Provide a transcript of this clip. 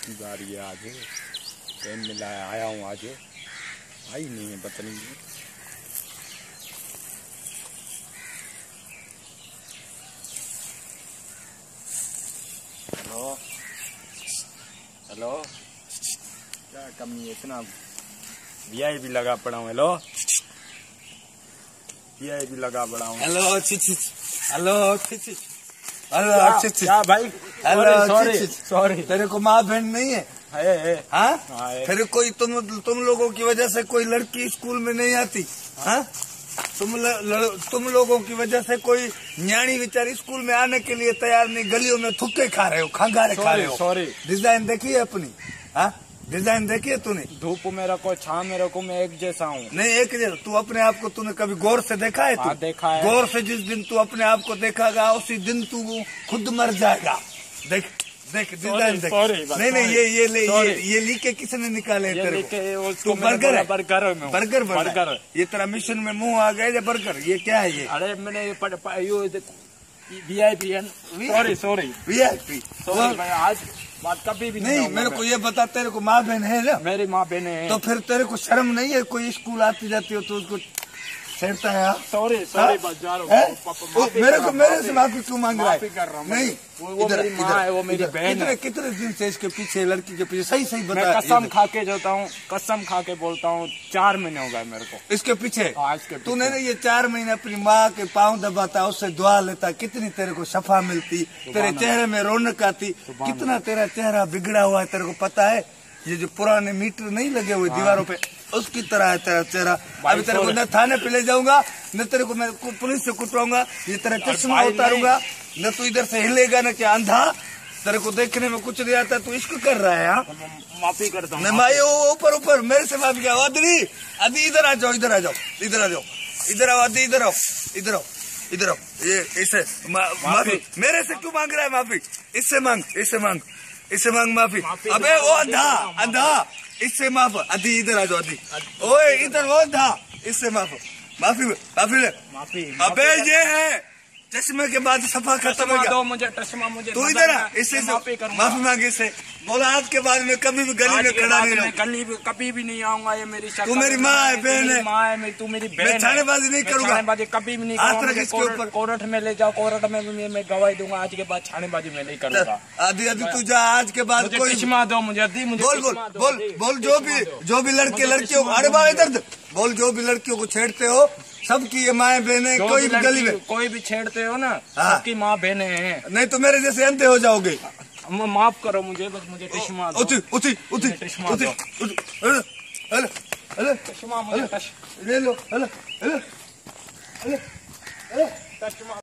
की बारी है आज। टाइम मिला है, आया हूँ आज, आई नहीं है पता नहीं। हेलो हेलो, क्या कमी है, इतना वीआईपी लगा पड़ा हूँ। हेलो वीआईपी लगा पड़ा हूँ। हेलो हेलो हेलो क्या भाई? हेलो सॉरी सॉरी, तेरे को माँ बहन नहीं है? हाँ, फिर कोई तुम लोगों की वजह से कोई लड़की स्कूल में नहीं आती? हाँ, तुम लोगों की वजह से कोई न्याणी बेचारी स्कूल में आने के लिए तैयार नहीं, गलियों में थुक्के खा रहे हो, खंगारे खा रहे हो। सॉरी, डिजाइन देखी है अपनी? हाँ, डिजाइन देखी है तूने? धूप मेरा को, छां मेरा को, मैं एक जैसा हूँ। नहीं एक जैसा, तू अपने आप को तूने कभी गौर से देखा है? तू देखा है। गौर से जिस दिन तू अपने आप को देखागा उसी दिन तू खुद मर जाएगा। देख देख डिजाइन देख। नहीं ये लीके किसने निकाले तेरे को? तू बर्गर है? बर्गर ये तेरा मिशन में मुंह आ गया बर्गर। ये क्या है ये? अरे मैंने वीआईपी, सॉरी वीआईपी आज बात कभी भी नहीं। मेरे को ये बता, तेरे को माँ बहन है ना? मेरी माँ बहन है। तो फिर तेरे को शर्म नहीं है? कोई स्कूल आती जाती हो तो उसको छेड़ता है? सॉरी बस जा रहा हूँ। मेरे से माफी क्यों मांग रहा है? नहीं, वो मेरी माँ है, वो मेरी बहन है। कितने दिन से इसके पीछे, लड़की के पीछे? सही बता। मैं कसम खा के जाता हूँ, कसम खा के बोलता हूँ, 4 महीने हो गए मेरे को इसके पीछे। आज के तूने ये 4 महीने अपनी माँ के पाँव दबाता, उससे दुआ लेता, कितनी तेरे को शफा मिलती, तेरे चेहरे में रौनक आती। कितना तेरा चेहरा बिगड़ा हुआ है, तेरे को पता है? ये जो पुराने मीटर नहीं लगे हुए दीवारों पे, उसकी तरह है तेरा चेहरा। अभी तेरे को न थाने पे ले जाऊंगा, न तेरे को मैं पुलिस से कुटवाऊंगा, ये तेरा चश्मा उतारूंगा, न तू इधर से हिलेगा न क्या अंधा। तेरे को देखने में कुछ नहीं आता, तू इश्क कर रहा है। माफी करता हूँ। ऊपर मेरे से माफी क्या? आदि इधर आ जाओ, इधर आ जाओ, इधर आओ आदि, इधर आओ। ये इसे माफी मेरे से क्यों मांग रहा है? माफी इससे मांग माफी। अबे वो अंधा इससे माफ। आदि इधर आ जाओ, आदि ओए इधर, वो अंधा इससे माफी ले। अबे ये है चश्मे के बाद सफा खत्म हो गया। मुझे चश्मा, मुझे तू इधर आ, इससे माफी मांगे इससे। बोला आज के बाद में कभी भी गली में खड़ा नहीं रहूंगा, कभी भी नहीं आऊंगा। ये मेरी तू मेरी माँ है, बहन है, तू मेरी बहन। मैं छानेबाजी नहीं करूंगा, छानेबाजी कभी भी नहीं करूंगा। कोर्ट में ले जाओ, कोर्ट में भी मैं गवाही दूंगा। आज के बाद छानेबाजी में नहीं करूंगा। आदि तू जा, आज के बाद कोई चश्मा दो मुझे, बोल जो भी लड़कियों, अरे बाबा इधर बोल, जो भी लड़कियों को छेड़ते हो सबकी ये माँ बहने, कोई भी गली में कोई भी छेड़ते हो ना, सबकी माँ बहने हैं। नहीं तो मेरे जैसे अंधे हो जाओगे। माफ करो मुझे, बस मुझे चश्मा दो। उठी चश्मा दो। चश्मा मुझे ले लो। चश्मा।